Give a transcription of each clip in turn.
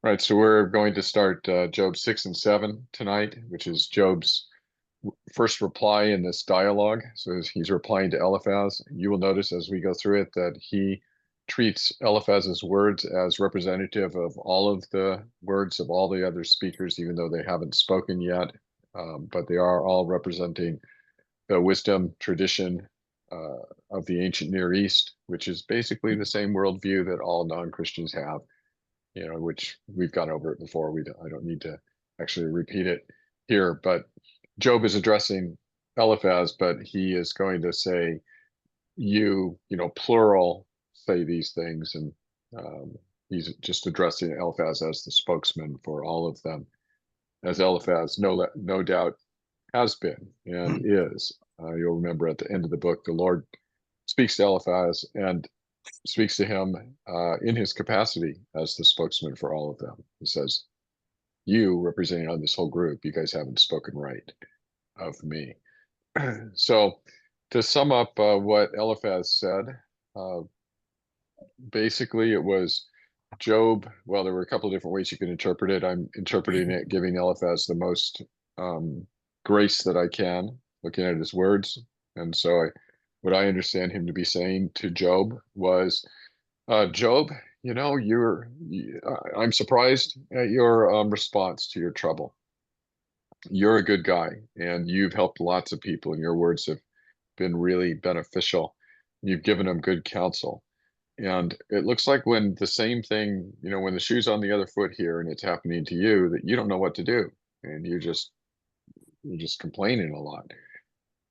Right, so we're going to start Job 6 and 7 tonight, which is Job's first reply in this dialogue. So he's replying to Eliphaz. You will notice as we go through it that he treats Eliphaz's words as representative of all of the words of all the other speakers, even though they haven't spoken yet. But they are all representing the wisdom tradition of the ancient Near East, which is basically the same worldview that all non-Christians have, which we've gone over it before. I don't need to actually repeat it here, but Job is addressing Eliphaz, but he is going to say, plural, say these things. And he's just addressing Eliphaz as the spokesman for all of them, as Eliphaz no doubt has been and is. You'll remember at the end of the book, the Lord speaks to Eliphaz and speaks to him in his capacity as the spokesman for all of them. He says, you representing on this whole group, you guys haven't spoken right of me. So to sum up what Eliphaz said, uh, basically it was Job. Well, there were a couple of different ways you can interpret it. I'm interpreting it, giving Eliphaz the most grace that I can, looking at his words. And so what I understand him to be saying to Job was, Job, I'm surprised at your response to your trouble. You're a good guy and you've helped lots of people, and your words have been really beneficial. You've given them good counsel. And it looks like when the same thing, when the shoe's on the other foot here and it's happening to you, that you don't know what to do. And you're just complaining a lot.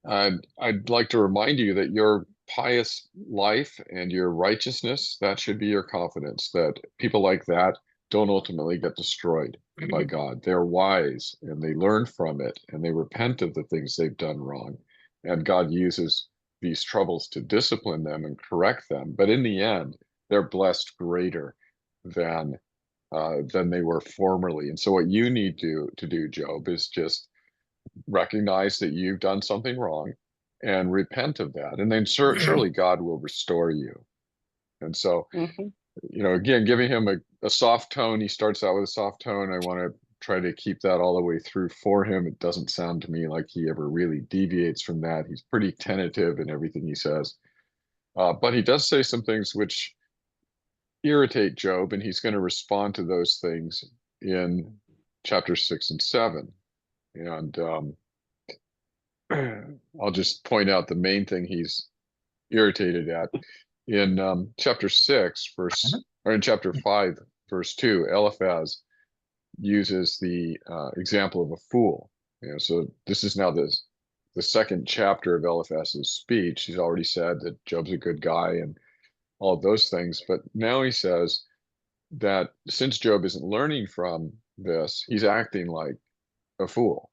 I'd like to remind you that your pious life and your righteousness, that should be your confidence, that people like that don't ultimately get destroyed by God. They're wise and they learn from it and they repent of the things they've done wrong. And God uses these troubles to discipline them and correct them. But in the end, they're blessed greater than than they were formerly. And so what you need to do, Job, is just recognize that you've done something wrong and repent of that. And then surely God will restore you. And so, Mhm. again, giving him a soft tone. He starts out with a soft tone. I want to try to keep that all the way through for him. It doesn't sound to me like he ever really deviates from that. He's pretty tentative in everything he says. But he does say some things which irritate Job, and he's going to respond to those things in chapter 6 and 7. And I'll just point out the main thing he's irritated at. In chapter 6, or in chapter 5, verse 2, Eliphaz uses the example of a fool. So this is now the second chapter of Eliphaz's speech. He's already said that Job's a good guy and all of those things, but now he says that since Job isn't learning from this, he's acting like a fool.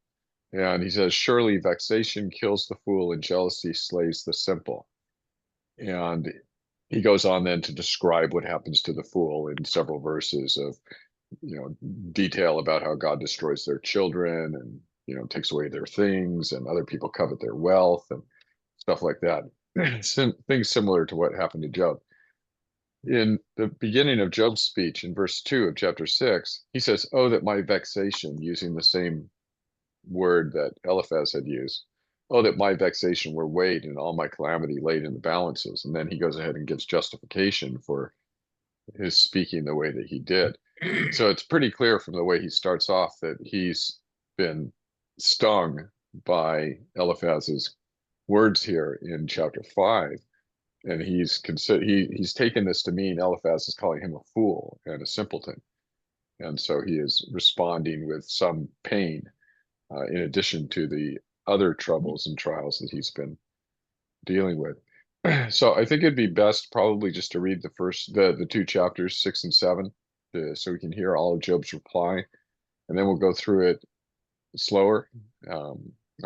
And he says, surely vexation kills the fool and jealousy slays the simple. And he goes on then to describe what happens to the fool in several verses of, detail about how God destroys their children and, takes away their things, and other people covet their wealth and stuff like that. Things similar to what happened to Job. In the beginning of Job's speech in verse 2 of chapter 6, he says, oh, that my vexation, using the same word that Eliphaz had used. Oh, that my vexation were weighed and all my calamity laid in the balances. And then he goes ahead and gives justification for his speaking the way that he did. So it's pretty clear from the way he starts off that he's been stung by Eliphaz's words here in chapter 5. And he's taken this to mean Eliphaz is calling him a fool and a simpleton. And so he is responding with some pain in addition to the other troubles and trials that he's been dealing with. So I think it'd be best probably just to read the two chapters, 6 and 7, so we can hear all of Job's reply, and then we'll go through it slower. I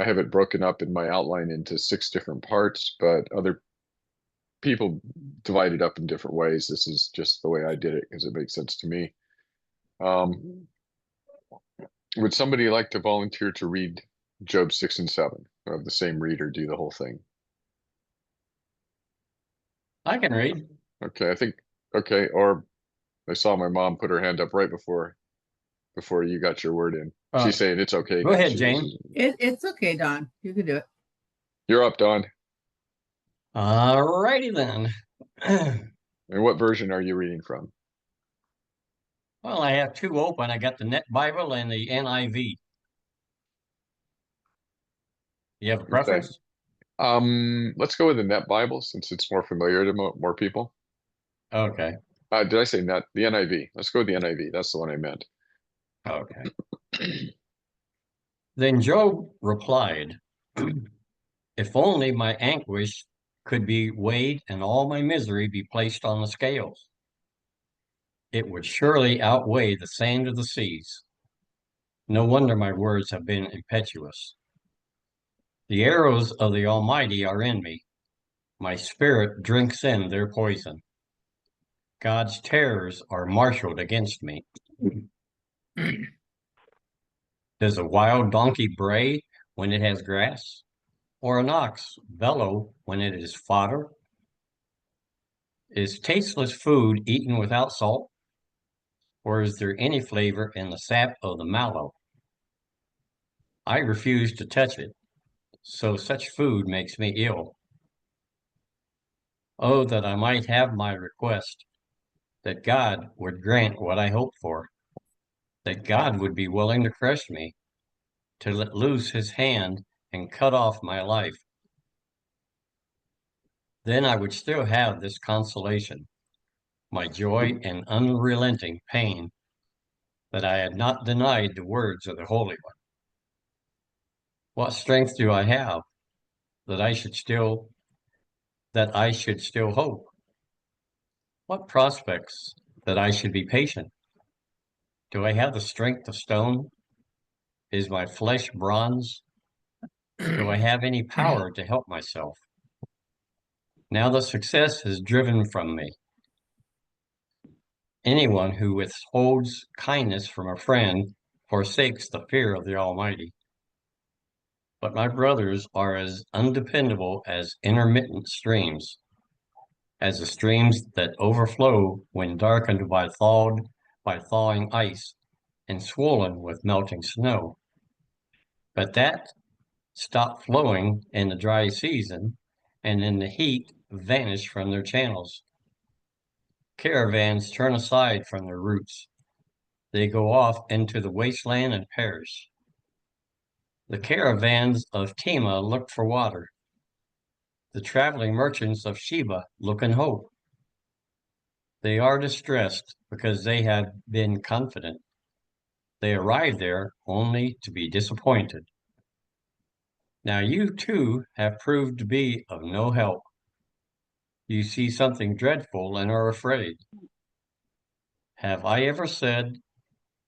have it broken up in my outline into 6 different parts, but other people divide it up in different ways. This is just the way I did it because it makes sense to me. Would somebody like to volunteer to read Job 6 and 7, or have the same reader do the whole thing? I can read. Okay, okay. Or I saw my mom put her hand up right before before you got your word in. Uh, She's saying it's okay Go now. ahead, Jane. It's okay, Don. You can do it. You're up, Don. All righty then. And what version are you reading from? Well, I have two open. I got the Net Bible and the NIV. You have a Okay. preference? Let's go with the Net Bible since it's more familiar to more people. Okay. Did I say Net? The NIV. Let's go with the NIV. That's the one I meant. Okay. Then Job replied, if only my anguish could be weighed and all my misery be placed on the scales. It would surely outweigh the sand of the seas. No wonder my words have been impetuous. The arrows of the Almighty are in me. My spirit drinks in their poison. God's terrors are marshaled against me. Does a wild donkey bray when it has grass? Or an ox bellow when it is fodder? Is tasteless food eaten without salt? Or is there any flavor in the sap of the mallow? I refuse to touch it, so such food makes me ill. Oh, that I might have my request, that God would grant what I hope for, that God would be willing to crush me, to let loose his hand and cut off my life. Then I would still have this consolation, my joy and unrelenting pain, that I had not denied the words of the Holy One. What strength do I have that I should still hope? What prospects that I should be patient? Do I have the strength of stone? Is my flesh bronze? Do I have any power to help myself? Now the success is driven from me. Anyone who withholds kindness from a friend forsakes the fear of the Almighty. But my brothers are as undependable as intermittent streams, as the streams that overflow when darkened by thawing ice and swollen with melting snow. But that stop flowing in the dry season, and in the heat vanish from their channels. Caravans turn aside from their routes. They go off into the wasteland and perish. The caravans of Tema look for water. The traveling merchants of Sheba look in hope. They are distressed because they have been confident. They arrive there only to be disappointed. Now you too have proved to be of no help. You see something dreadful and are afraid. Have I ever said,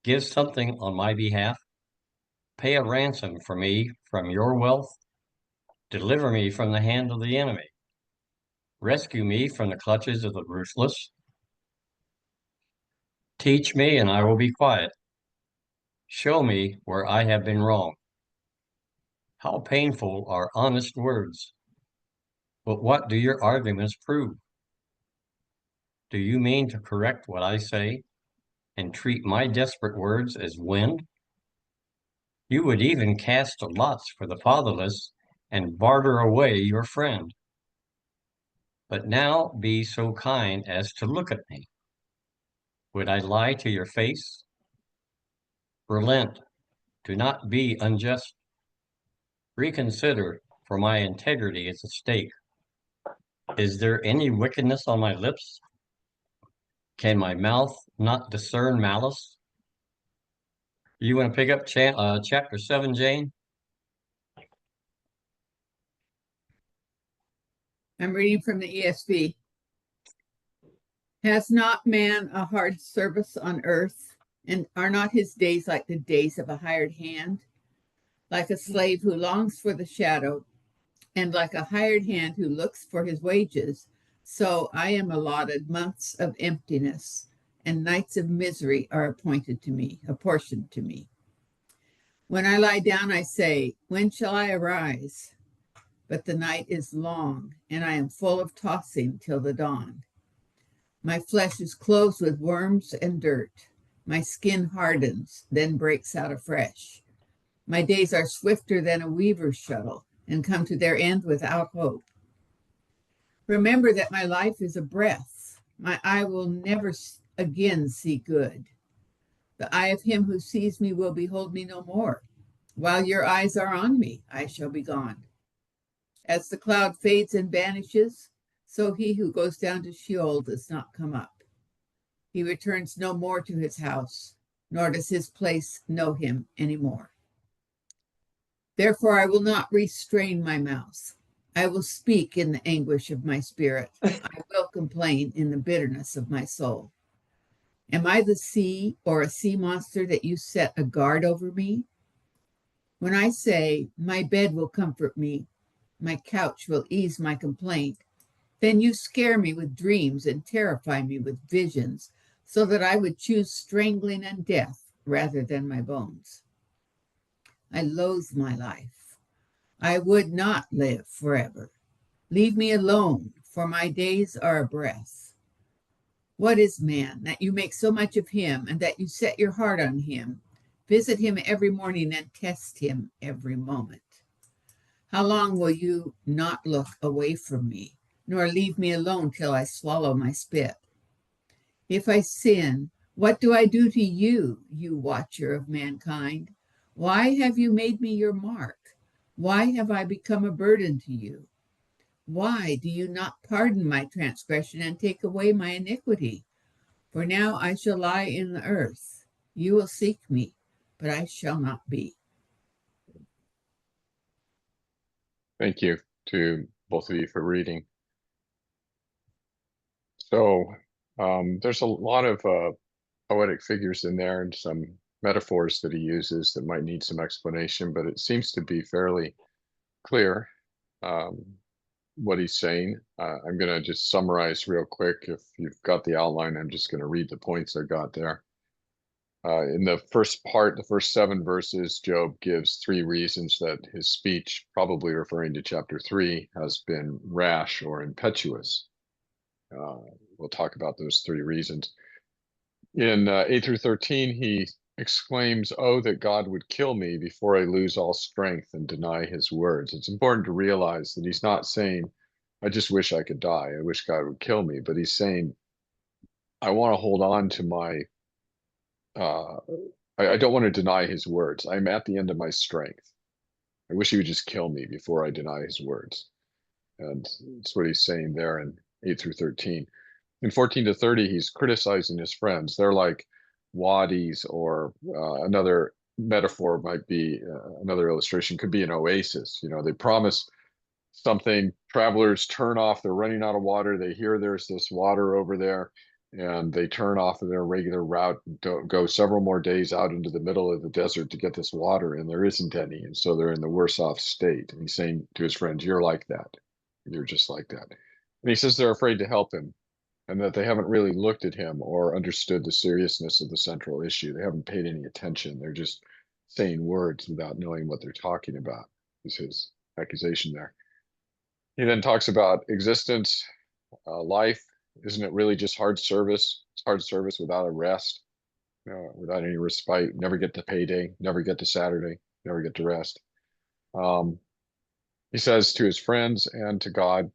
give something on my behalf? Pay a ransom for me from your wealth? Deliver me from the hand of the enemy. Rescue me from the clutches of the ruthless. Teach me and I will be quiet. Show me where I have been wrong. How painful are honest words. But what do your arguments prove? Do you mean to correct what I say and treat my desperate words as wind? You would even cast lots for the fatherless and barter away your friend. But now be so kind as to look at me. Would I lie to your face? Relent. Do not be unjust. Reconsider, for my integrity is at stake. Is there any wickedness on my lips? Can my mouth not discern malice? You want to pick up chapter 7, Jane? I'm reading from the ESV. Has not man a hard service on earth, and are not his days like the days of a hired hand? Like a slave who longs for the shadow, and like a hired hand who looks for his wages, so I am allotted months of emptiness, and nights of misery are apportioned to me. When I lie down, I say, when shall I arise? But the night is long, and I am full of tossing till the dawn. My flesh is clothed with worms and dirt, My skin hardens, then breaks out afresh. My days are swifter than a weaver's shuttle and come to their end without hope. Remember that my life is a breath. My eye will never again see good. The eye of him who sees me will behold me no more. While your eyes are on me, I shall be gone. As the cloud fades and vanishes, so he who goes down to Sheol does not come up. He returns no more to his house, nor does his place know him anymore. Therefore, I will not restrain my mouth. I will speak in the anguish of my spirit. I will complain in the bitterness of my soul. Am I the sea or a sea monster that you set a guard over me? When I say, my bed will comfort me, my couch will ease my complaint, then you scare me with dreams and terrify me with visions, so that I would choose strangling and death rather than my bones. I loathe my life. I would not live forever. Leave me alone, for my days are a breath. What is man, that you make so much of him, and that you set your heart on him? Visit him every morning and test him every moment. How long will you not look away from me, nor leave me alone till I swallow my spit? If I sin, what do I do to you, you watcher of mankind? Why have you made me your mark? Why have I become a burden to you? Why do you not pardon my transgression and take away my iniquity? For now I shall lie in the earth. You will seek me, but I shall not be. Thank you to both of you for reading. So there's a lot of poetic figures in there and some metaphors that he uses that might need some explanation, but it seems to be fairly clear what he's saying. I'm going to just summarize real quick. If you've got the outline, I'm just going to read the points I got there. In the first part, the first 7 verses, Job gives 3 reasons that his speech, probably referring to chapter 3, has been rash or impetuous. We'll talk about those 3 reasons. In 8 through 13, he exclaims, "Oh, that God would kill me before I lose all strength and deny his words." It's important to realize that he's not saying, "I just wish I could die. I wish God would kill me." But he's saying, I want to hold on to my, I don't want to deny his words. I'm at the end of my strength. I wish he would just kill me before I deny his words. And that's what he's saying there in 8 through 13. In 14 to 30, he's criticizing his friends. They're like wadis, or another metaphor might be, another illustration could be an oasis. You know, they promise something, travelers turn off, they're running out of water, they hear there's this water over there, and they turn off of their regular route, don't go several more days out into the middle of the desert to get this water, and there isn't any, and so they're in the worse off state. And he's saying to his friends, you're like that. You're just like that. And he says they're afraid to help him, and that they haven't really looked at him or understood the seriousness of the central issue. They haven't paid any attention. They're just saying words without knowing what they're talking about, is his accusation there. He then talks about existence, life. Isn't it really just hard service? It's hard service without a rest, without any respite. Never get to payday, never get to Saturday, never get to rest. He says to his friends and to God,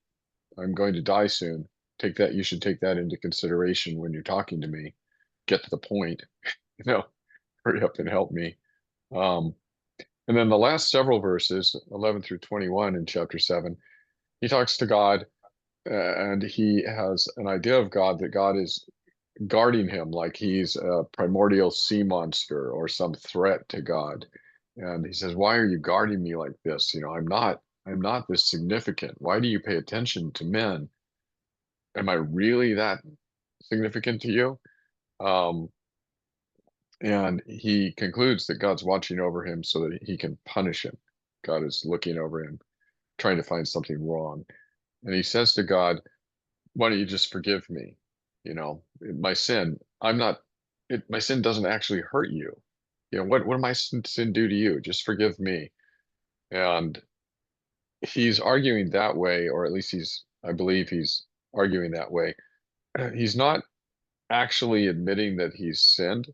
I'm going to die soon. Take that, you should take that into consideration when you're talking to me. Get to the point, hurry up and help me. And then the last several verses, 11 through 21 in chapter 7, he talks to God, and he has an idea of God, that God is guarding him like he's a primordial sea monster or some threat to God. And he says, why are you guarding me like this? I'm not this significant. Why do you pay attention to men? Am I really that significant to you? And he concludes that God's watching over him so that he can punish him. God is looking over him, trying to find something wrong. And he says to God, why don't you just forgive me? My sin, my sin doesn't actually hurt you. What did my sin do to you? Just forgive me. And he's arguing that way, or at least I believe he's arguing that way. He's not actually admitting that he's sinned,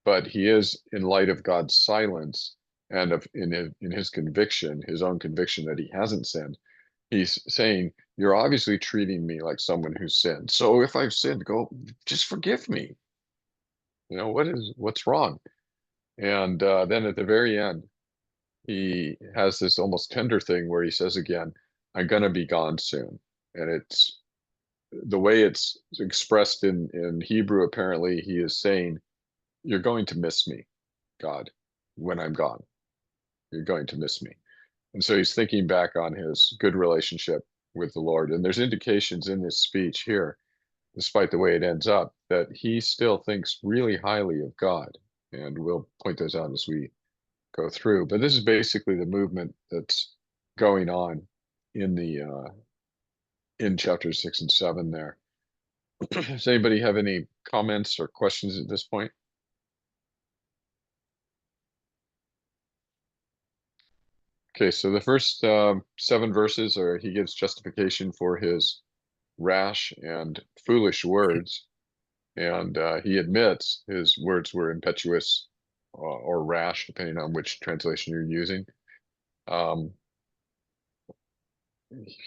but he is, in light of God's silence and in his conviction, his own conviction that he hasn't sinned, he's saying, you're obviously treating me like someone who's sinned. So if I've sinned, go, just forgive me. What's wrong? And then at the very end, he has this almost tender thing where he says again, I'm going to be gone soon. And it's the way it's expressed in Hebrew. Apparently he is saying, you're going to miss me, God, when I'm gone. You're going to miss me. And so he's thinking back on his good relationship with the Lord. And there's indications in this speech here, despite the way it ends up, that he still thinks really highly of God. And we'll point those out as we go through. But this is basically the movement that's going on in the in chapters 6 and 7 there. Does anybody have any comments or questions at this point? Okay, so the first 7 verses are he gives justification for his rash and foolish words, and he admits his words were impetuous or rash, depending on which translation you're using.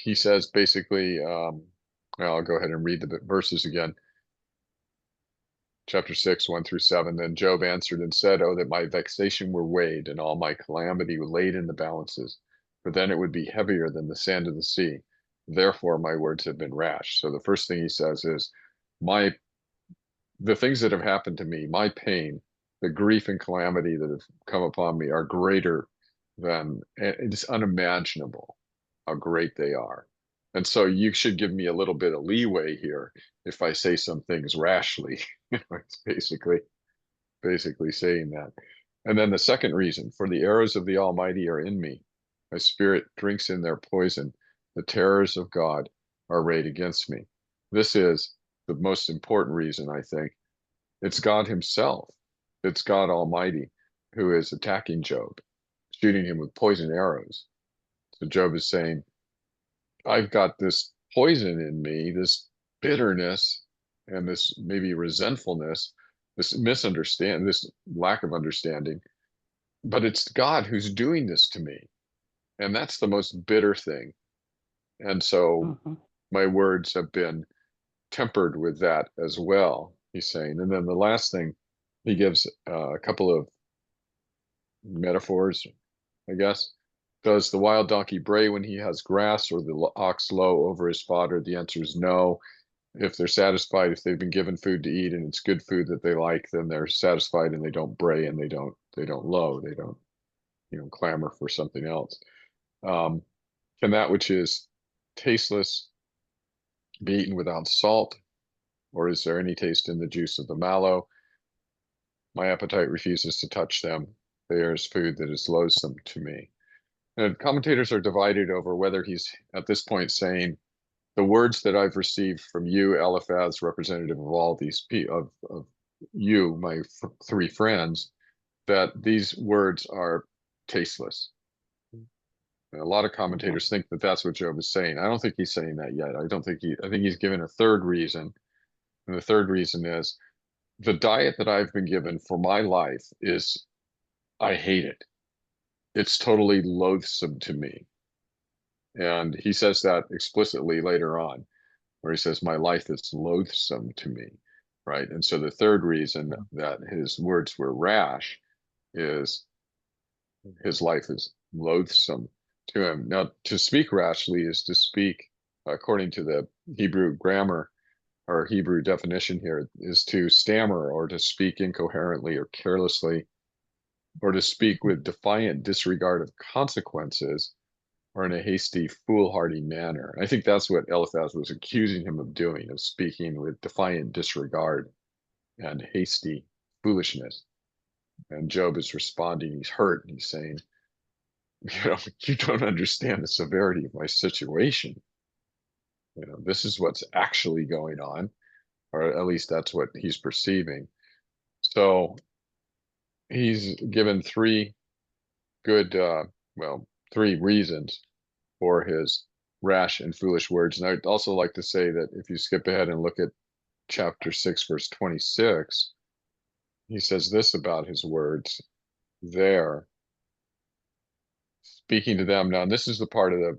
He says basically, well, I'll go ahead and read the verses again. Chapter 6, 1 through 7. Then Job answered and said, oh, that my vexation were weighed and all my calamity laid in the balances, for then it would be heavier than the sand of the sea. Therefore, my words have been rash. So the first thing he says is, the things that have happened to me, my pain, the grief and calamity that have come upon me are greater than, it's unimaginable how great they are. And so you should give me a little bit of leeway here if I say some things rashly. It's basically saying that. And then the second reason, for the arrows of the Almighty are in me. My spirit drinks in their poison. The terrors of God are arrayed against me. This is the most important reason, I think. It's God himself. It's God Almighty who is attacking Job, shooting him with poison arrows. So Job is saying, I've got this poison in me, this bitterness and this maybe resentfulness, this misunderstanding, this lack of understanding, but it's God who's doing this to me. And that's the most bitter thing. And so my words have been tempered with that as well, he's saying. And then the last thing, he gives a couple of metaphors, I guess. Does the wild donkey bray when he has grass, or the ox low over his fodder? The answer is no. If they're satisfied, if they've been given food to eat and it's good food that they like, then they're satisfied and they don't bray and they don't low, they don't, clamor for something else. Can that which is tasteless be eaten without salt, or is there any taste in the juice of the mallow? My appetite refuses to touch them. There is food that is loathsome to me. And commentators are divided over whether he's at this point saying, the words that I've received from you, Eliphaz, representative of all these of you, my 3 friends, that these words are tasteless. And a lot of commentators think that that's what Job is saying. I don't think he's saying that yet. I think he's given a third reason. And the third reason is the diet that I've been given for my life is, I hate it. It's totally loathsome to me. And he says that explicitly later on, where he says, my life is loathsome to me, right? And so the third reason that his words were rash is his life is loathsome to him. Now, to speak rashly is to speak, according to the Hebrew grammar or Hebrew definition here, is to stammer or to speak incoherently or carelessly, or to speak with defiant disregard of consequences, or in a hasty, foolhardy manner. I think that's what Eliphaz was accusing him of doing, of speaking with defiant disregard and hasty foolishness. And Job is responding, he's hurt, and he's saying, you don't understand the severity of my situation. This is what's actually going on, or at least that's what he's perceiving. So he's given 3 good, 3 reasons for his rash and foolish words. And I'd also like to say that if you skip ahead and look at chapter 6, verse 26, he says this about his words there, speaking to them. Now, and this is the part of the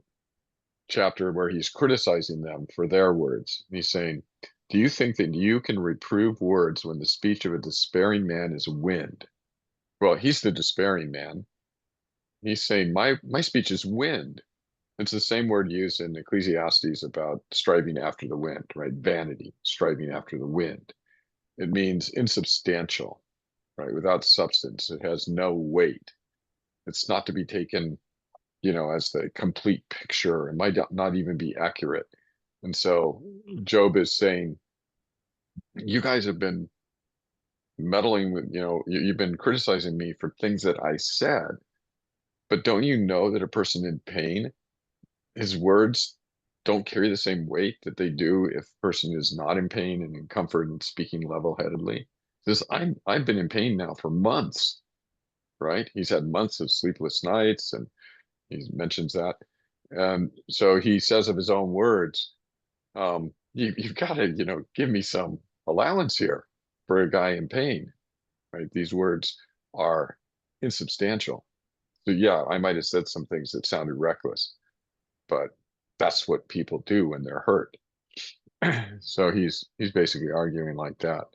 chapter where he's criticizing them for their words. He's saying, do you think that you can reprove words when the speech of a despairing man is wind? Well, he's the despairing man. He's saying, my speech is wind. It's the same word used in Ecclesiastes about striving after the wind, right? Vanity, striving after the wind. It means insubstantial, right? Without substance. It has no weight. It's not to be taken, as the complete picture. It might not even be accurate. And so Job is saying, you guys have been meddling with, you've been criticizing me for things that I said, but don't you know that a person in pain, his words don't carry the same weight that they do if a person is not in pain and in comfort and speaking level-headedly? Says, I've been in pain now for months, right? He's had months of sleepless nights, and he mentions that. And so he says of his own words, you've got to, give me some allowance here for a guy in pain, right? These words are insubstantial. So yeah, I might have said some things that sounded reckless, but that's what people do when they're hurt. So he's basically arguing like that.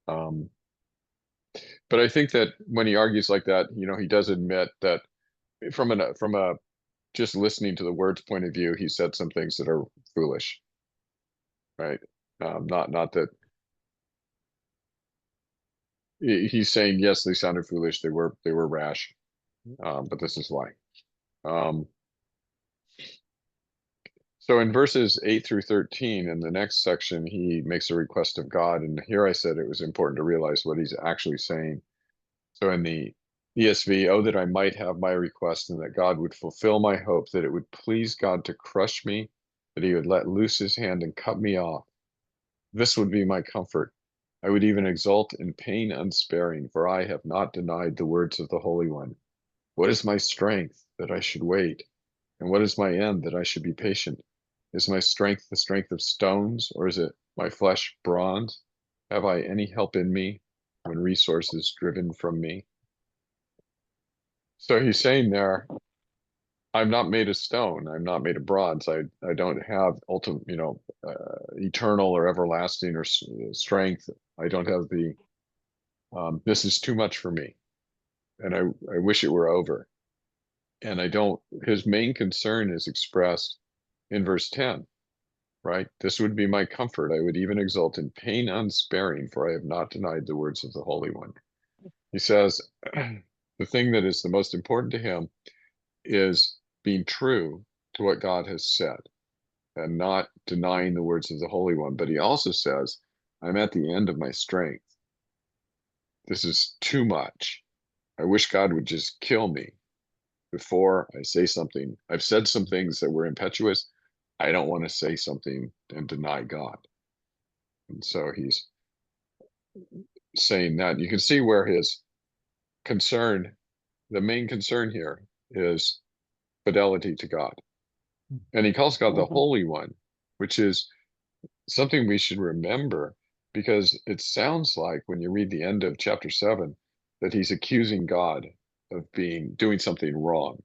But I think that when he argues like that, he does admit that from a just listening to the words point of view, he said some things that are foolish, right? Not that he's saying, yes, they sounded foolish. They were rash. But this is why. So in verses 8 through 13, in the next section, he makes a request of God. And here I said it was important to realize what he's actually saying. So in the ESV, oh, that I might have my request and that God would fulfill my hope, that it would please God to crush me, that he would let loose his hand and cut me off. This would be my comfort. I would even exult in pain unsparing, for I have not denied the words of the Holy One. What is my strength that I should wait? And what is my end that I should be patient? Is my strength the strength of stones, or is it my flesh bronze? Have I any help in me when resource is driven from me? So he's saying there, I'm not made of stone. I'm not made of bronze. I don't have ultimate, eternal or everlasting or strength. I don't have the, this is too much for me. And I wish it were over. And his main concern is expressed in verse 10, right? This would be my comfort. I would even exult in pain unsparing, for I have not denied the words of the Holy One. He says, the thing that is the most important to him is being true to what God has said and not denying the words of the Holy One. But he also says, I'm at the end of my strength. This is too much. I wish God would just kill me before I say something. I've said some things that were impetuous. I don't want to say something and deny God. And so he's saying that. You can see where his concern, the main concern here, is fidelity to God. And he calls God the Holy One, which is something we should remember, because it sounds like when you read the end of chapter 7 that he's accusing God of doing something wrong.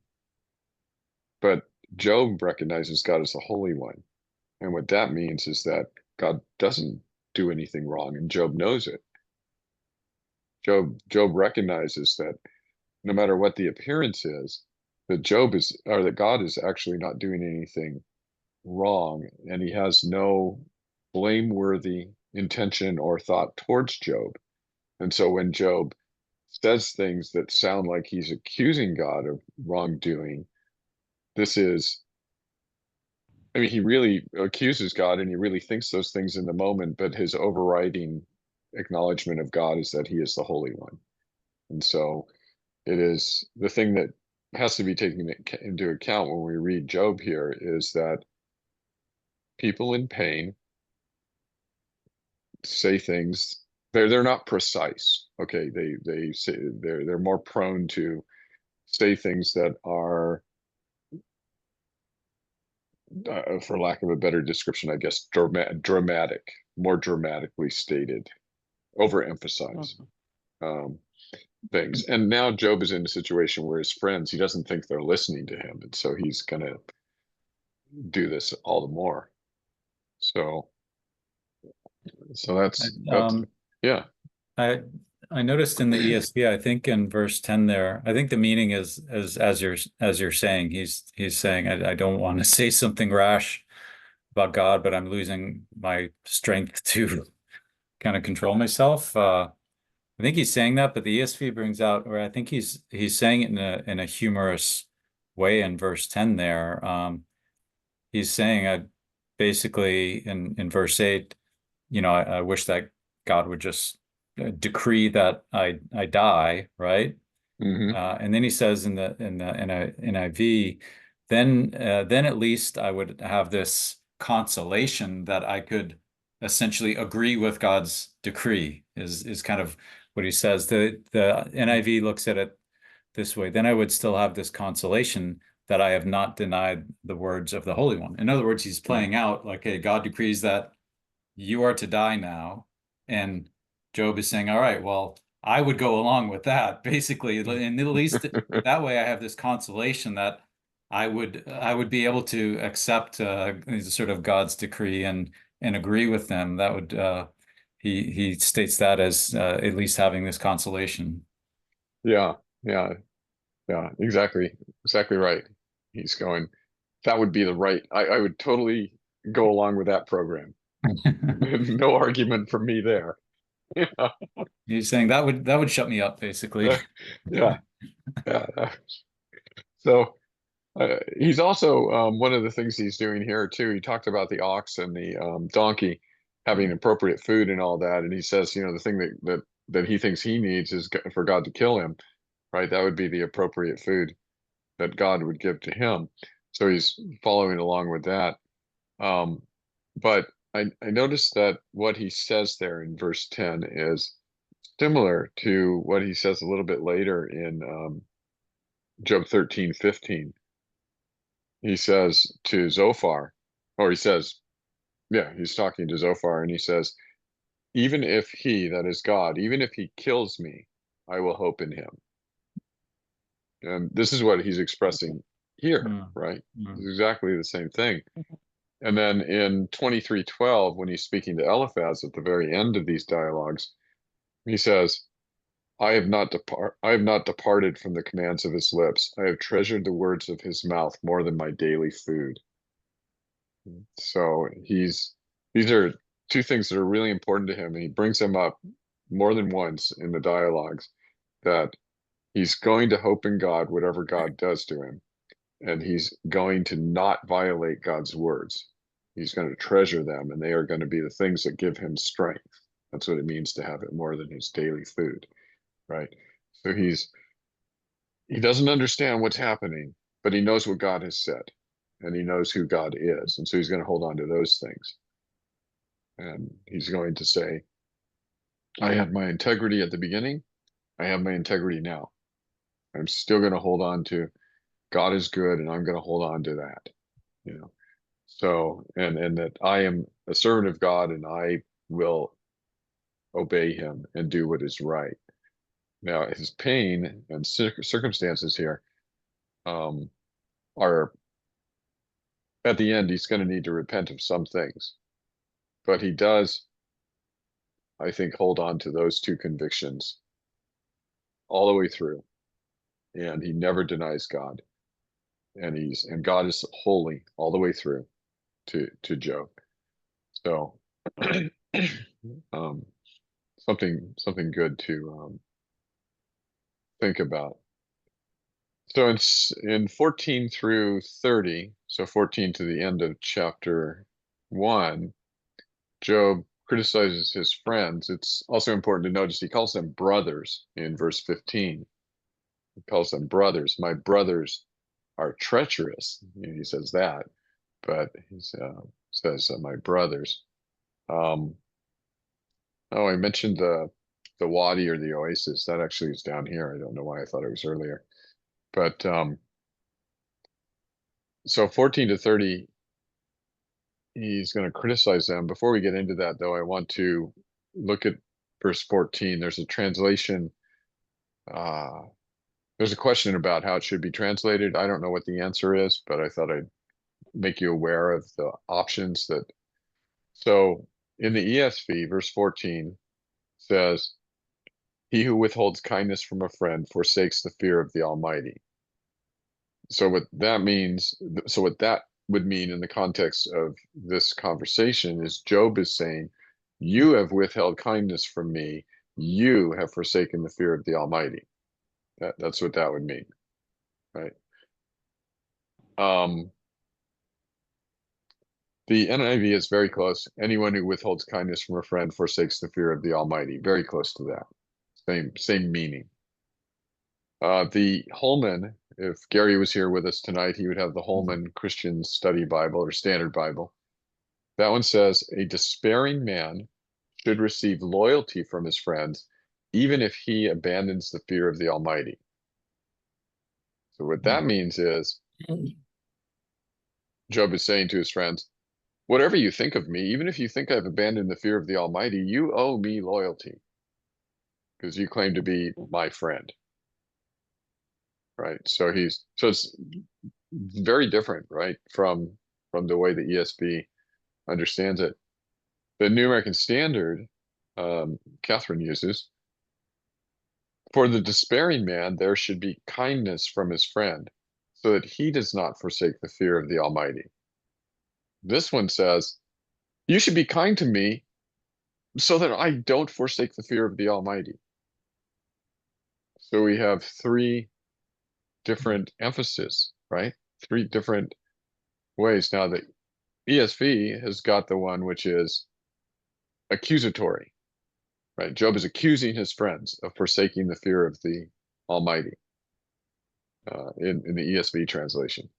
But Job recognizes God as the Holy One. And what that means is that God doesn't do anything wrong, and Job knows it. Job recognizes that no matter what the appearance is, that that God is actually not doing anything wrong, and he has no blameworthy intention or thought towards Job. And so when Job says things that sound like he's accusing God of wrongdoing, he really accuses God and he really thinks those things in the moment, but his overriding acknowledgement of God is that he is the Holy One. And so it is the thing that has to be taken into account when we read Job here is that people in pain say things, they're not precise. Okay. They say they're more prone to say things that are, for lack of a better description, I guess, dramatic, more dramatically stated, overemphasize. things. And now Job is in a situation where his friends, he doesn't think they're listening to him, and so he's going to do this all the more. So that's yeah. I noticed in the ESV, I think in verse 10 there, I think the meaning is as you're saying, he's saying, I don't want to say something rash about God, but I'm losing my strength to kind of control myself. I think he's saying that, but the ESV brings out, or I think he's saying it in a humorous way in verse 10 there. He's saying, basically in verse 8, I wish that God would just decree that I die, right? And then he says in the NIV, then at least I would have this consolation that I could essentially agree with God's decree is kind of what he says. The NIV looks at it this way. Then I would still have this consolation that I have not denied the words of the Holy One. In other words, he's playing out like, hey, God decrees that you are to die now. And Job is saying, all right, well, I would go along with that, basically. And at least that way I have this consolation that I would be able to accept sort of God's decree and agree with them. That would he states that as at least having this consolation. Yeah, exactly right. He's going, that would be the right. I would totally go along with that program. No argument from me there. Yeah. He's saying that would shut me up, basically. Yeah. So he's also one of the things he's doing here too. He talked about the ox and the donkey having appropriate food and all that, and he says, the thing that he thinks he needs is for God to kill him, right? That would be the appropriate food that God would give to him. So he's following along with that. But I noticed that what he says there in verse 10 is similar to what he says a little bit later in Job 13:15. He says to Zophar, or he says, he's talking to Zophar, and he says, even if he, that is God, even if he kills me, I will hope in him. And this is what he's expressing here, right? It's exactly the same thing. And then in 23:12, when he's speaking to Eliphaz at the very end of these dialogues, he says, I have not departed from the commands of his lips. I have treasured the words of his mouth more than my daily food. So these are two things that are really important to him, and he brings them up more than once in the dialogues, that he's going to hope in God, whatever God does to him, and he's going to not violate God's words. He's going to treasure them, and they are going to be the things that give him strength. That's what it means to have it more than his daily food, right? So he doesn't understand what's happening, but he knows what God has said, and he knows who God is, and so he's going to hold on to those things. And he's going to say, I had my integrity at the beginning, I have my integrity now. I'm still going to hold on to God is good, and I'm going to hold on to that, So, and that I am a servant of God, and I will obey him and do what is right. Now, his pain and circumstances here are, at the end, he's going to need to repent of some things. But he does, I think, hold on to those two convictions all the way through. And he never denies God. And God is holy all the way through to Job. So something good to think about. So in 14 through 30, so 14 to the end of chapter 1, Job criticizes his friends. It's also important to notice he calls them brothers in verse 15. He calls them brothers. My brothers are treacherous. He says that, but he says my brothers. I mentioned the wadi or the oasis. That actually is down here. I don't know why I thought it was earlier. But so 14 to 30, he's going to criticize them. Before we get into that, though, I want to look at verse 14, there's a translation. There's a question about how it should be translated. I don't know what the answer is, but I thought I'd make you aware of the options that. So in the ESV, verse 14 says, "He who withholds kindness from a friend forsakes the fear of the Almighty." So what that means, so what that would mean in the context of this conversation is Job is saying, you have withheld kindness from me. You have forsaken the fear of the Almighty. That's what that would mean, right? The NIV is very close. Anyone who withholds kindness from a friend forsakes the fear of the Almighty. Very close to that. Same meaning. The Holman, if Gary was here with us tonight, he would have the Holman Christian Study Bible or Standard Bible. That one says, a despairing man should receive loyalty from his friends, even if he abandons the fear of the Almighty. So what that means is, Job is saying to his friends, whatever you think of me, even if you think I've abandoned the fear of the Almighty, you owe me loyalty because you claim to be my friend. Right. So it's very different, right, from the way the ESV understands it. The New American Standard, Catherine uses, for the despairing man, there should be kindness from his friend, so that he does not forsake the fear of the Almighty. This one says, you should be kind to me so that I don't forsake the fear of the Almighty. So we have three different emphasis, right? Three different ways. Now, the ESV has got the one which is accusatory, right? Job is accusing his friends of forsaking the fear of the Almighty in the ESV translation.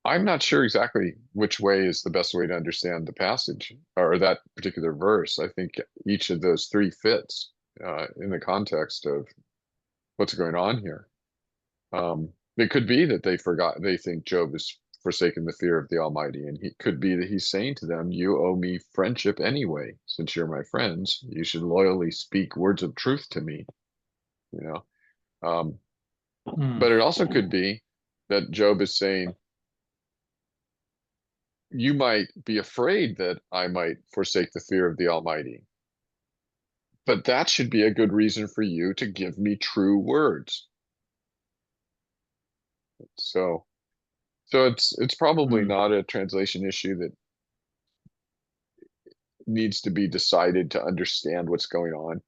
I'm not sure exactly which way is the best way to understand the passage or that particular verse. I think each of those three fits in the context of what's going on here. It could be that they think Job is forsaken the fear of the Almighty, and he could be that he's saying to them, you owe me friendship anyway. Since you're my friends, you should loyally speak words of truth to me, you know. But it also could be that Job is saying, you might be afraid that I might forsake the fear of the Almighty, but that should be a good reason for you to give me true words. So it's probably not a translation issue that needs to be decided to understand what's going on.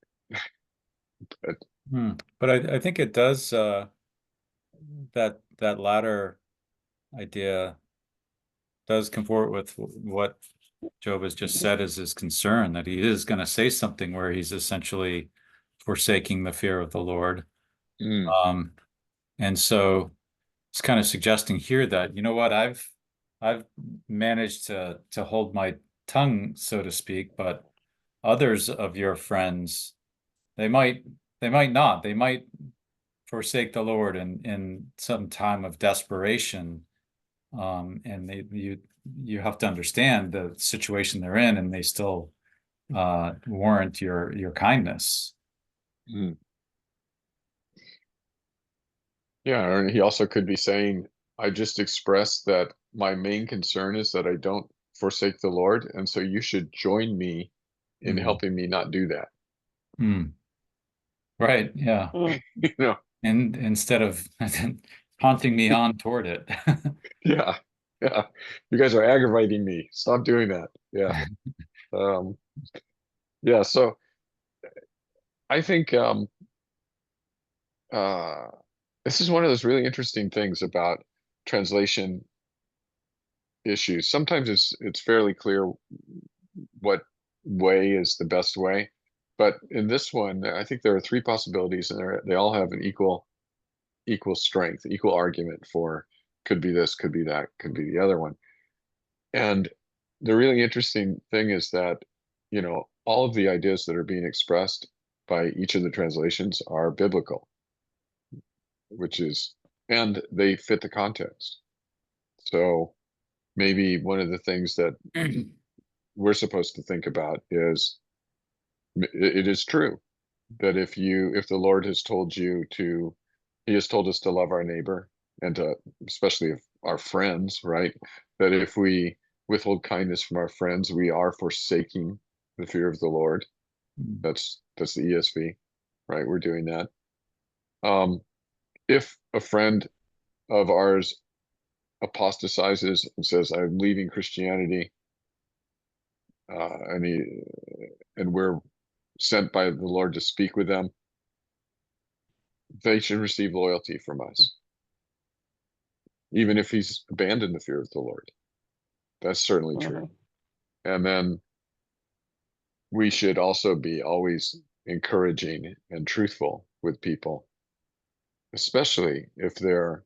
But I think it does that latter idea does comport with what Job has just said as his concern, that he is going to say something where he's essentially forsaking the fear of the Lord. And so it's kind of suggesting here that, you know what, I've managed to hold my tongue, so to speak, but others of your friends, they might not. They might forsake the Lord in some time of desperation. And you have to understand the situation they're in, and they still warrant your kindness. Yeah, and he also could be saying, I just expressed that my main concern is that I don't forsake the Lord, and so you should join me in helping me not do that. Right, yeah. You know, and instead of haunting me on toward it. yeah, you guys are aggravating me, stop doing that. Yeah, so I think this is one of those really interesting things about translation issues. Sometimes it's fairly clear what way is the best way, but in this one, I think there are three possibilities, and they all have an equal strength, equal argument for could be this, could be that, could be the other one. And the really interesting thing is that, you know, all of the ideas that are being expressed by each of the translations are biblical, and they fit the context. So maybe one of the things that we're supposed to think about is it is true that if the Lord has told you to, he has told us to love our neighbor and to, especially if our friends, right? That if we withhold kindness from our friends, we are forsaking the fear of the Lord. That's the ESV, right? We're doing that. If a friend of ours apostatizes and says, I'm leaving Christianity, and we're sent by the Lord to speak with them, they should receive loyalty from us, even if he's abandoned the fear of the Lord. That's certainly true. And then we should also be always encouraging and truthful with people, especially if they're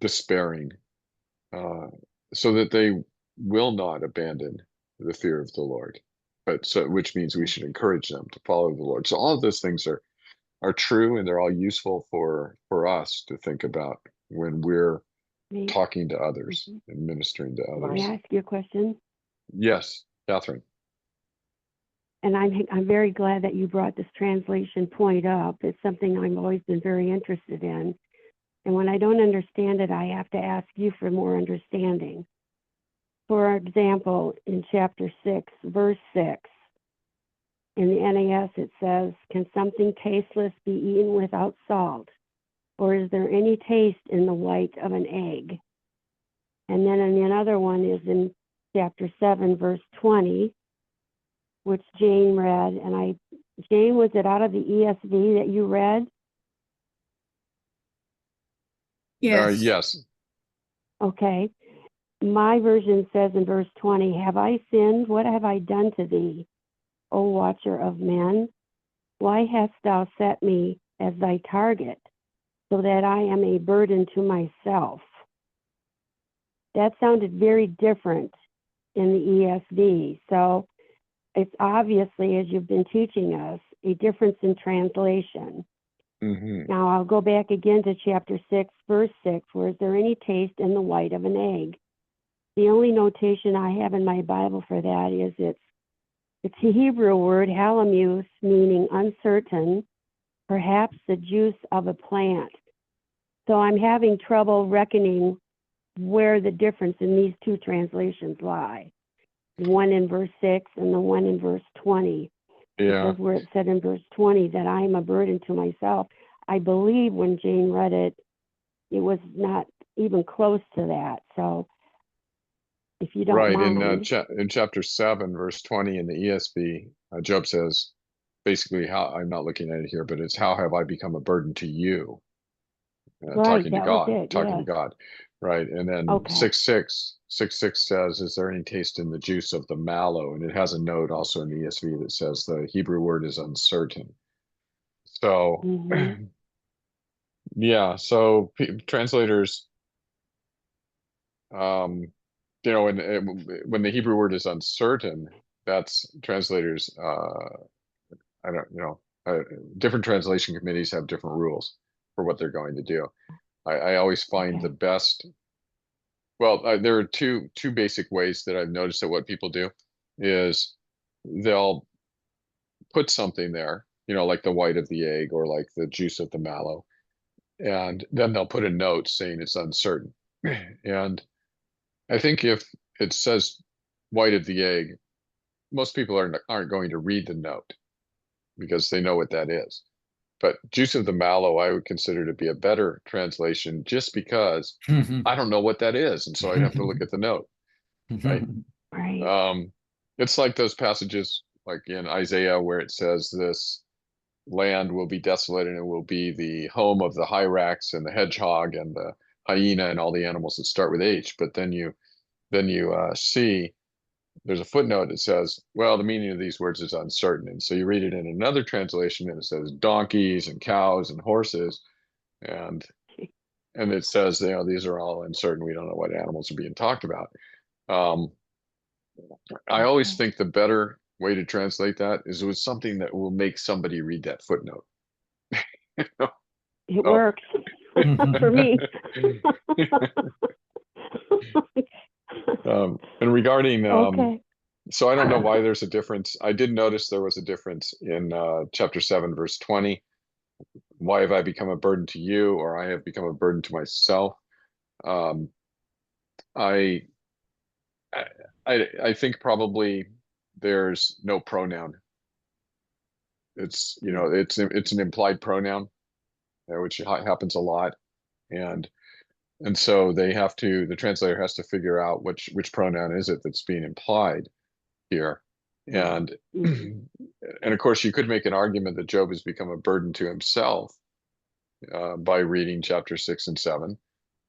despairing, so that they will not abandon the fear of the Lord. But so, which means we should encourage them to follow the Lord. So all of those things are true, and they're all useful for us to think about when we're talking to others and ministering to others. May I ask you a question? Yes, Catherine. And I'm very glad that you brought this translation point up. It's something I've always been very interested in. And when I don't understand it, I have to ask you for more understanding. For example, in chapter 6, verse 6, in the NAS it says, can something tasteless be eaten without salt? Or is there any taste in the white of an egg? And then in another one is in chapter 7, verse 20, which Jane read. And Jane, was it out of the ESV that you read? Yes. Yes. Okay. My version says in verse 20, have I sinned? What have I done to thee, O watcher of men? Why hast thou set me as thy target, so that I am a burden to myself? That sounded very different in the ESV. So it's obviously, as you've been teaching us, a difference in translation. Now I'll go back again to chapter 6, verse 6, where is there any taste in the white of an egg? The only notation I have in my Bible for that is it's a Hebrew word, halamuth, meaning uncertain, perhaps the juice of a plant. So I'm having trouble reckoning where the difference in these two translations lie. The one in verse 6 and the one in verse 20. Yeah. Because where it said in verse 20 that I am a burden to myself, I believe when Jane read it, it was not even close to that. So if you don't Right. mind. In chapter 7, verse 20 in the ESV, Job says, basically, how, I'm not looking at it here, but it's, how have I become a burden to you? Right, Talking to that was God, it, talking to yes. God. Right. And then Okay. 6:6 says, is there any taste in the juice of the mallow? And it has a note also in the ESV that says the Hebrew word is uncertain. So, yeah, so translators, you know, when the Hebrew word is uncertain, that's translators, I don't, you know, different translation committees have different rules for what they're going to do. I always find the best. Well, there are two basic ways that I've noticed that what people do is they'll put something there, you know, like the white of the egg or like the juice of the mallow, and then they'll put a note saying it's uncertain. And I think if it says white of the egg, most people aren't going to read the note because they know what that is. But juice of the mallow, I would consider to be a better translation just because I don't know what that is. And so I'd have to look at the note, right? Right. It's like those passages like in Isaiah where it says this land will be desolate and it will be the home of the hyrax and the hedgehog and the hyena and all the animals that start with H. But then you see there's a footnote that says, well, the meaning of these words is uncertain. And so you read it in another translation and it says donkeys and cows and horses. And it says, you know, these are all uncertain. We don't know what animals are being talked about. I always think the better way to translate that is with something that will make somebody read that footnote. It works for me. And regarding Okay. So I don't know why there's a difference. I did notice there was a difference in chapter 7, verse 20. Why have I become a burden to you, or I have become a burden to myself? Um, I, I think probably there's no pronoun. It's, you know, it's an implied pronoun, which happens a lot, and so the translator has to figure out which pronoun is it that's being implied here. And Mhm. and of course you could make an argument that Job has become a burden to himself by reading chapter 6 and 7,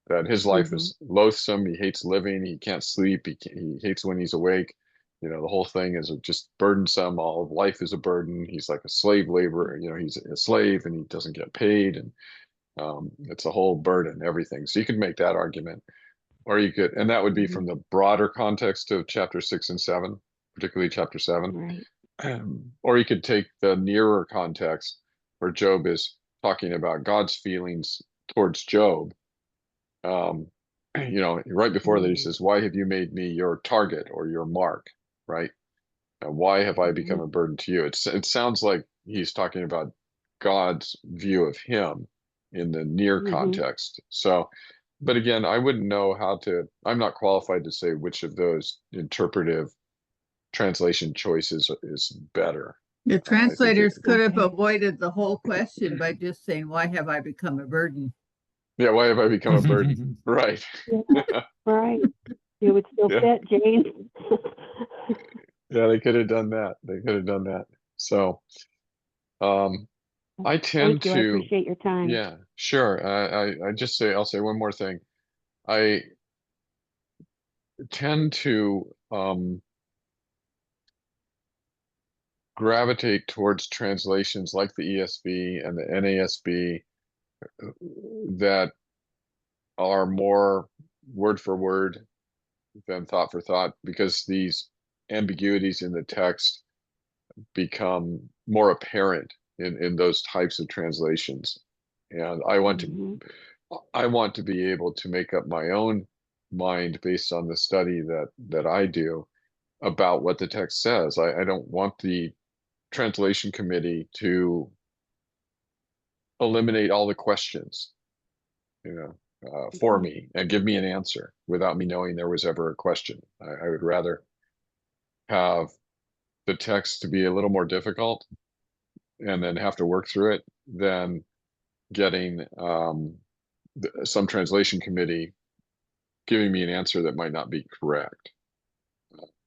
that his life Mhm. is loathsome, he hates living, he can't sleep, he hates when he's awake. You know, the whole thing is just burdensome. All of life is a burden. He's like a slave laborer. You know, he's a slave and he doesn't get paid, and it's a whole burden, everything. So you could make that argument, or you could, and that would be Mhm. from the broader context of chapter 6 and 7, particularly chapter 7. Right. Or you could take the nearer context where Job is talking about God's feelings towards Job. You know, right before that, he Mhm. says, "Why have you made me your target or your mark?" Right? Why have I become Mhm. a burden to you? It sounds like he's talking about God's view of him in the near Mhm. context. So, but again, I wouldn't know how to, I'm not qualified to say which of those interpretive translation choices is better. The I think translators could have Okay. avoided the whole question by just saying, "Why have I become a burden?" yeah, why have I become a burden? Right. Yeah. Right. It would still Yeah. fit, James. Yeah, they could have done that. They could have done that. So, um, I tend Thank you. I to, appreciate your time. yeah, sure. I'll say one more thing. I tend to gravitate towards translations like the ESV and the NASB that are more word for word than thought for thought, because these ambiguities in the text become more apparent in those types of translations. And Mhm. I want to be able to make up my own mind based on the study that I do about what the text says. I don't want the translation committee to eliminate all the questions, you know, for Mhm. me and give me an answer without me knowing there was ever a question. I would rather have the text to be a little more difficult and then have to work through it than getting some translation committee giving me an answer that might not be correct.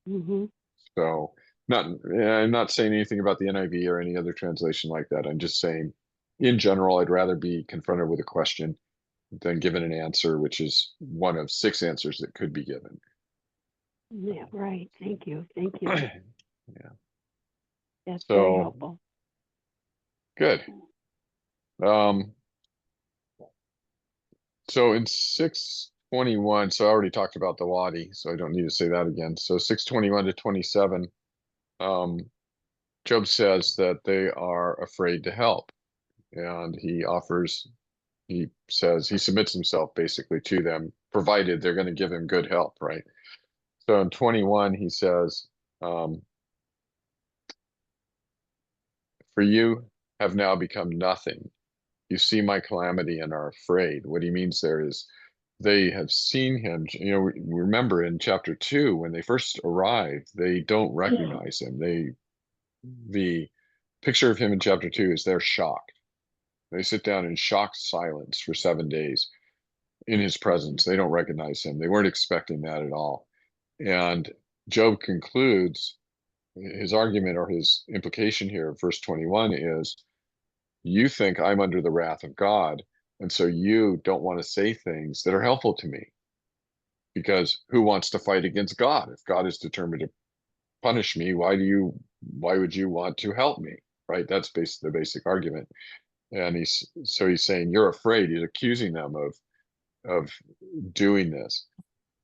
Mhm. So, I'm not saying anything about the NIV or any other translation like that. I'm just saying, in general, I'd rather be confronted with a question than given an answer, which is one of 6 answers that could be given. Yeah. Right. Thank you. Thank you. Yeah. That's very So helpful. good. Um, so in 621, so I already talked about the Wadi, so I don't need to say that again. So 621 to 27, um, Job says that they are afraid to help, and he says he submits himself basically to them, provided they're going to give him good help, right? So in 21, he says, um, "For you have now become nothing. You see my calamity and are afraid." What he means there is they have seen him. You know, remember in chapter 2, when they first arrive, they don't recognize him. The picture of him in chapter 2 is they're shocked. They sit down in shocked silence for 7 days in his presence. They don't recognize him. They weren't expecting that at all. And Job concludes his argument, or his implication here, verse 21 is, you think I'm under the wrath of God, and so you don't want to say things that are helpful to me, because who wants to fight against God? If God is determined to punish me, why would you want to help me? Right? That's the basic argument. And he's saying you're afraid. He's accusing them of doing this.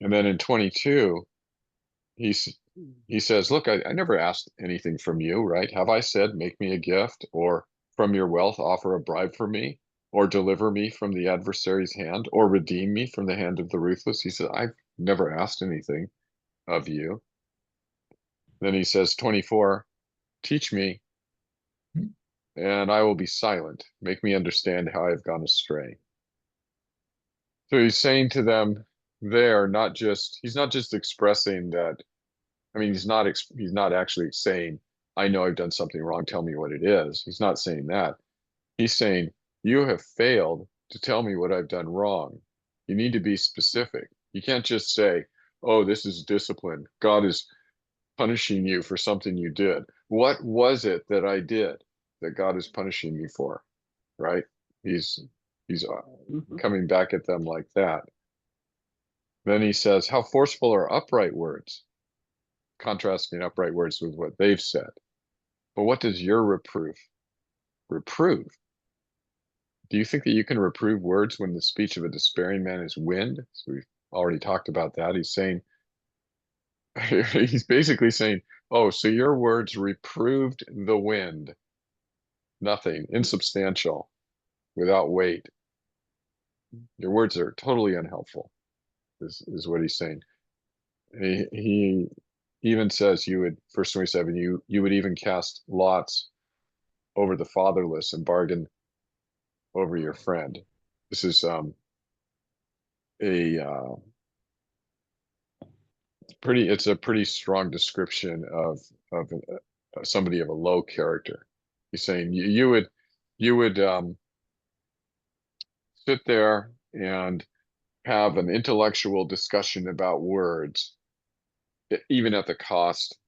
And then in 22, he's he says, "Look, I never asked anything from you, right? Have I said, make me a gift, or from your wealth offer a bribe for me, or deliver me from the adversary's hand, or redeem me from the hand of the ruthless?" He said, "I've never asked anything of you." Then he says, 24, teach me, and I will be silent. Make me understand how I've gone astray. So he's saying to them there, he's not just expressing that. I mean, he's not actually saying, I know I've done something wrong. Tell me what it is. He's not saying that. He's saying, you have failed to tell me what I've done wrong. You need to be specific. You can't just say, oh, this is discipline. God is punishing you for something you did. What was it that I did that God is punishing me for? Right? He's coming back at them like that. Then he says, how forceful are upright words? Contrasting upright words with what they've said. But what does your reproof reprove? Do you think that you can reprove words when the speech of a despairing man is wind? So we've already talked about that. He's saying, he's basically saying, oh, so your words reproved the wind. Nothing, insubstantial, without weight. Your words are totally unhelpful, is what he's saying. He even says you would, verse 27, you would even cast lots over the fatherless and bargain over your friend. This is it's a pretty strong description of somebody of a low character. He's saying you would sit there and have an intellectual discussion about words, even at the cost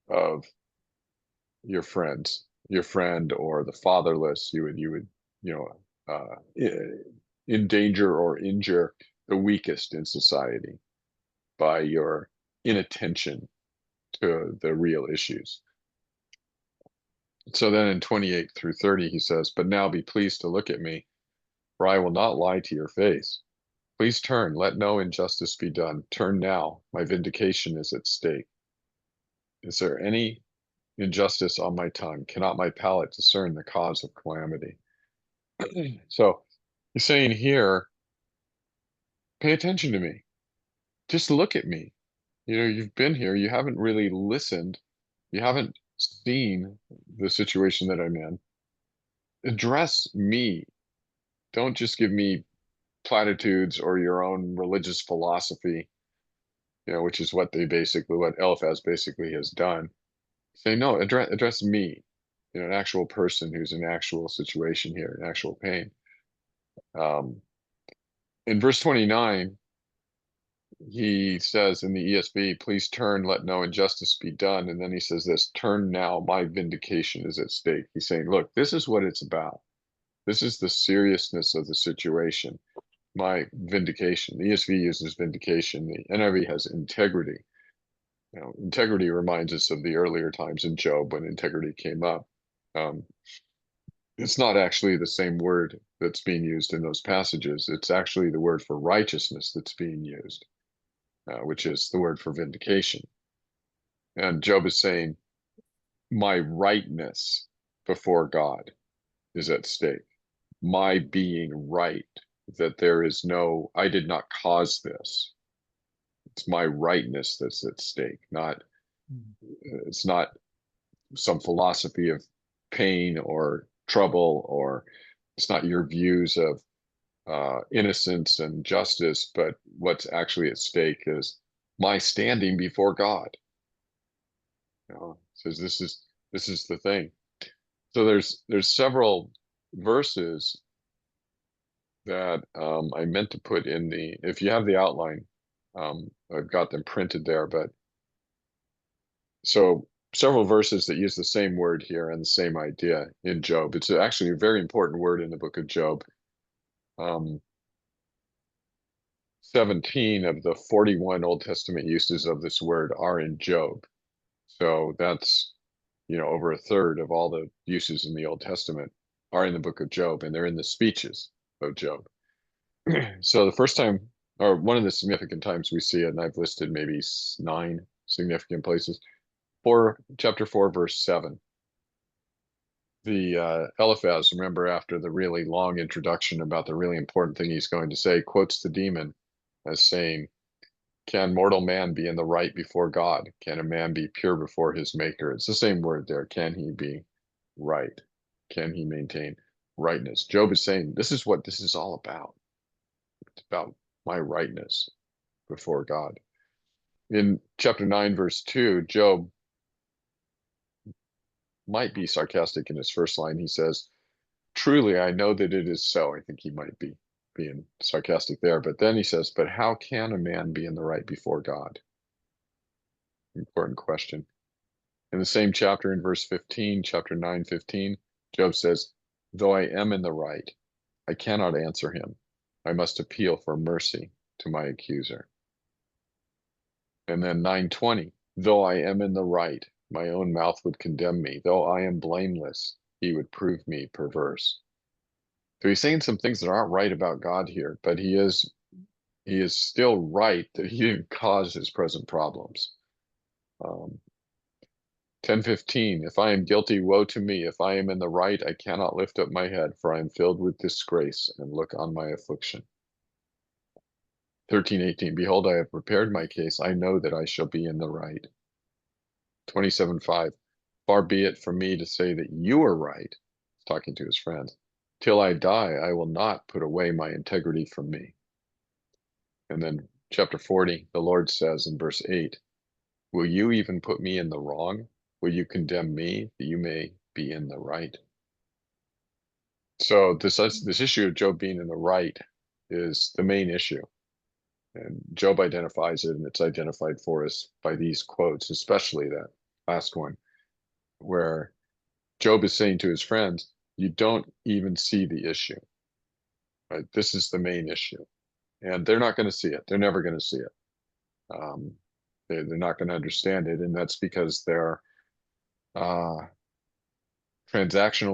of your friend or the fatherless. You would endanger or injure the weakest in society by your inattention to the real issues. So then in 28 through 30, he says, but now be pleased to look at me, for I will not lie to your face. Please turn, let no injustice be done. Turn now, my vindication is at stake. Is there any injustice on my tongue? Cannot my palate discern the cause of calamity? So he's saying here, pay attention to me. Just look at me. You've been here. You haven't really listened. You haven't seen the situation that I'm in. Address me. Don't just give me platitudes or your own religious philosophy, which is what Eliphaz basically has done. Say, no, address me, an actual person who's in actual situation here, in actual pain. In verse 29, he says in the ESV, please turn, let no injustice be done. And then he says this, turn now, my vindication is at stake. He's saying, look, this is what it's about. This is the seriousness of the situation. My vindication. The ESV uses vindication. The NIV has integrity. Integrity reminds us of the earlier times in Job when integrity came up. It's not actually the same word that's being used in those passages. It's actually the word for righteousness that's being used, which is the word for vindication. And Job is saying, my rightness before God is at stake. My being right, that I did not cause this. It's my rightness that's at stake. It's not some philosophy of pain or trouble, or it's not your views of innocence and justice, but what's actually at stake is my standing before God. Says this is the thing. So there's several verses that I meant to put in if you have the outline, I've got them printed there, but so several verses that use the same word here and the same idea in Job. It's actually a very important word in the book of Job. 17 of the 41 Old Testament uses of this word are in Job. So that's, over a third of all the uses in the Old Testament are in the book of Job, and they're in the speeches of Job. So the first time, or one of the significant times we see it, and I've listed maybe 9 significant places, chapter 4, verse 7. The Eliphaz, remember, after the really long introduction about the really important thing he's going to say, quotes the demon as saying, Can mortal man be in the right before God? Can a man be pure before his maker? It's the same word there. Can he be right? Can he maintain rightness? Job is saying, this is what this is all about. It's about my rightness before God. In chapter 9, verse 2, Job might be sarcastic in his first line. He says, truly, I know that it is so. I think he might be being sarcastic there. But then he says, but how can a man be in the right before God? Important question. In the same chapter, in verse 15, chapter 9:15, Job says, though I am in the right, I cannot answer him. I must appeal for mercy to my accuser. And then 9:20, though I am in the right, my own mouth would condemn me. Though I am blameless, he would prove me perverse. So he's saying some things that aren't right about God here, but he is still right that he didn't cause his present problems. 10:15, if I am guilty, woe to me. If I am in the right, I cannot lift up my head, for I am filled with disgrace and look on my affliction. 13:18, behold, I have prepared my case. I know that I shall be in the right. 27:5, far be it from me to say that you are right. He's talking to his friends. Till I die, I will not put away my integrity from me. And then chapter 40, the Lord says in verse 8, will you even put me in the wrong? Will you condemn me that you may be in the right? So this issue of Job being in the right is the main issue. And Job identifies it, and it's identified for us by these quotes, especially that last one, where Job is saying to his friends, you don't even see the issue. Right? This is the main issue. And they're not going to see it. They're never going to see it. They're not going to understand it. And that's because their transactional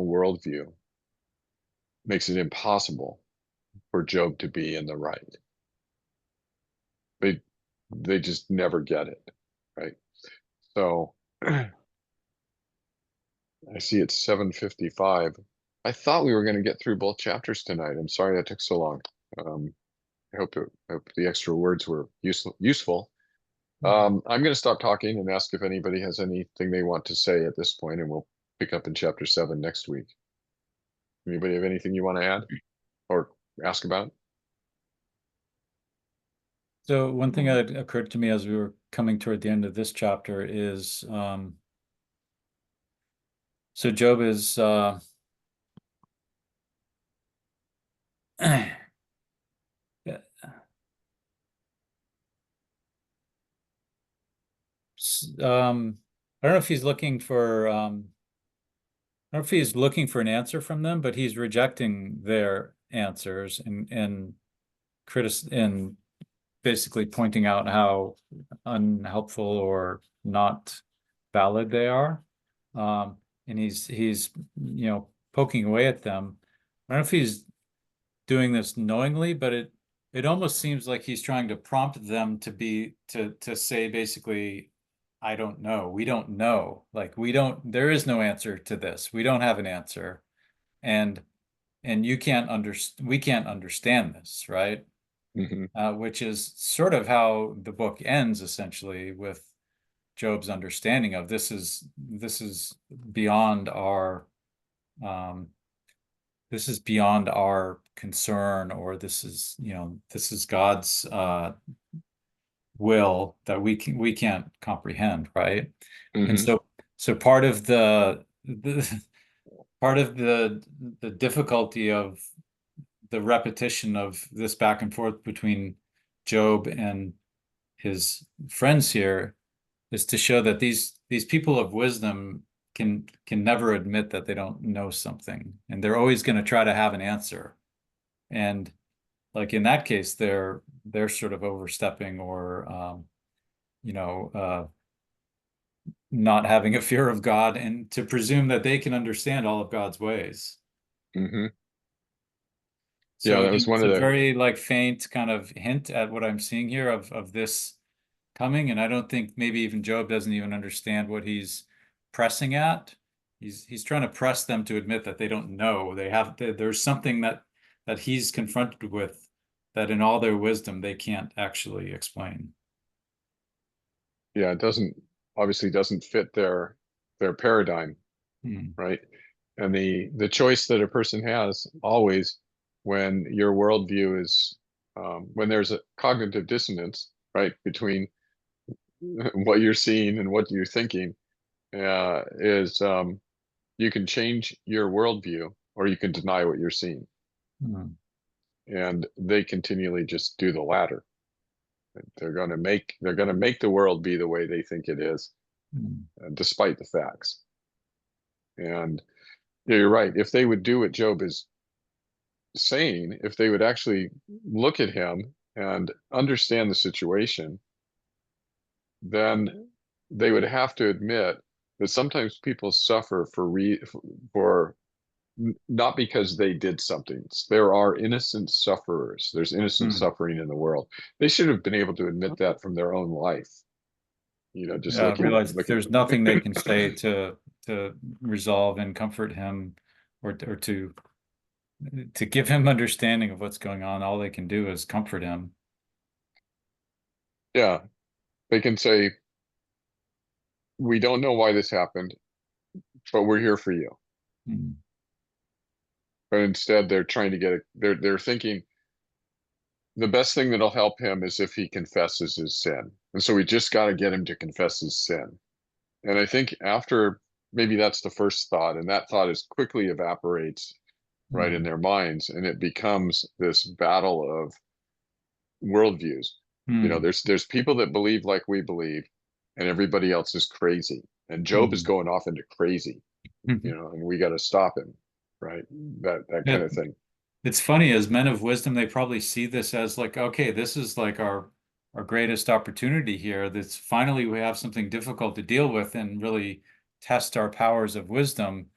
worldview makes it impossible for Job to be in the right. They just never get it, right? So I see it's 7:55. I thought we were going to get through both chapters tonight. I'm sorry that took so long. I hope the extra words were useful. I'm going to stop talking and ask if anybody has anything they want to say at this point, and we'll pick up in chapter 7 next week. Anybody have anything you want to add or ask about? So one thing that occurred to me as we were coming toward the end of this chapter is, so Job is, I don't know if he's looking for, I don't know if he's looking for an answer from them, but he's rejecting their answers and basically pointing out how unhelpful or not valid they are. And he's poking away at them. I don't know if he's doing this knowingly, but it almost seems like he's trying to prompt them to say basically, I don't know. We don't know. Like there is no answer to this. We don't have an answer. And we can't understand this, right? Mm-hmm. Which is sort of how the book ends, essentially, with Job's understanding of this is beyond our concern, or this is God's will that we can't comprehend, right? Mm-hmm. And so part of the difficulty of the repetition of this back and forth between Job and his friends here is to show that these people of wisdom can never admit that they don't know something, and they're always going to try to have an answer. And like in that case, they're sort of overstepping or not having a fear of God, and to presume that they can understand all of God's ways. Mm-hmm. So yeah, that was one it's of a the very like faint kind of hint at what I'm seeing here of this coming. And I don't think maybe even Job doesn't even understand what he's pressing at. He's trying to press them to admit that they don't know. There's something that he's confronted with that in all their wisdom they can't actually explain. yeah, it obviously doesn't fit their paradigm, Hmm. right? And the choice that a person has always, when your worldview is, when there's a cognitive dissonance, right, between what you're seeing and what you're thinking, is you can change your worldview or you can deny what you're seeing. Hmm. And they continually just do the latter. They're going to make the world be the way they think it is, Hmm. despite the facts. And yeah, you're right. If they would do what Job is saying, if they would actually look at him and understand the situation, then they would have to admit that sometimes people suffer for not because they did something. There are innocent sufferers. There's innocent Hmm. suffering in the world. They should have been able to admit that from their own life. Just Yeah, I realize look at there's nothing they can say to resolve and comfort him, or to give him understanding of what's going on. All they can do is comfort him. yeah, they can say, we don't know why this happened, but we're here for you. Hmm. But instead they're trying to they're thinking the best thing that'll help him is if he confesses his sin. And so we just got to get him to confess his sin. And I think after, maybe that's the first thought, and that thought is quickly evaporates right in Hmm. their minds, and it becomes this battle of worldviews. Hmm. There's people that believe like we believe, and everybody else is crazy. And Job is Hmm. going off into crazy, Hmm. and we got to stop him, right? That kind It, of thing. it's funny, as men of wisdom, they probably see this as like, okay, this is like our greatest opportunity here. That's finally we have something difficult to deal with and really test our powers of wisdom,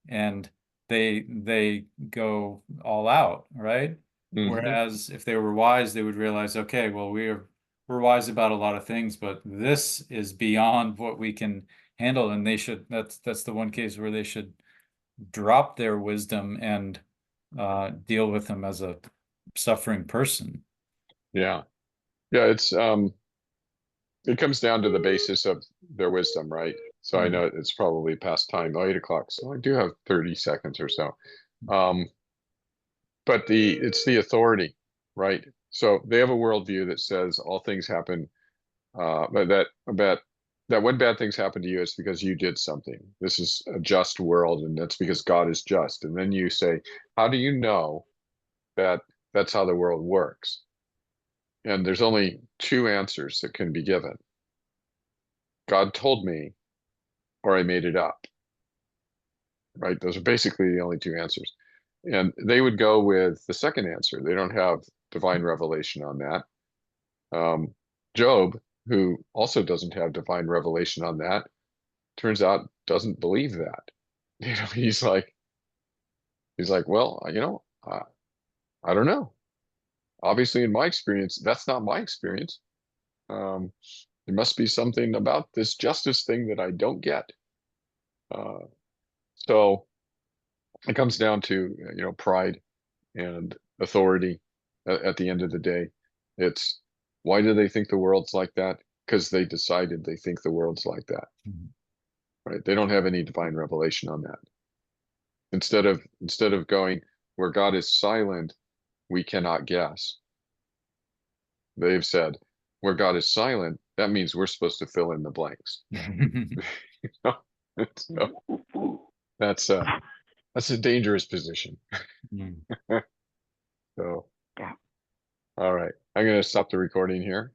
and they go all out, right? Mhm. Whereas if they were wise, they would realize, okay, well, we're wise about a lot of things, but this is beyond what we can handle, and they should. That's the one case where they should drop their wisdom and deal with them as a suffering person. Yeah. Yeah, it comes down to the basis of their wisdom, right? So I Hmm. know it's probably past time, 8 o'clock. So I do have 30 seconds or so. Um, but it's the authority, right? So they have a worldview that says all things happen, but that when bad things happen to you, it's because you did something. This is a just world, and that's because God is just. And then you say, how do you know that that's how the world works? And there's only two answers that can be given. God told me, or I made it up, right? Those are basically the only two answers. And they would go with the second answer. They don't have divine revelation on that. Job, who also doesn't have divine revelation on that, turns out doesn't believe that. He's like, well, I don't know. Obviously, in my experience, that's not my experience. Um, there must be something about this justice thing that I don't get. Uh, so it comes down to pride and authority. At the end of the day, it's, why do they think the world's like that? Because they decided they think the world's like that, right? They don't have any divine revelation on that. Instead of going, where God is silent, we cannot guess. They've said, where God is silent, that means we're supposed to fill in the blanks. So that's a dangerous position. Hmm. So, all right, I'm going to stop the recording here.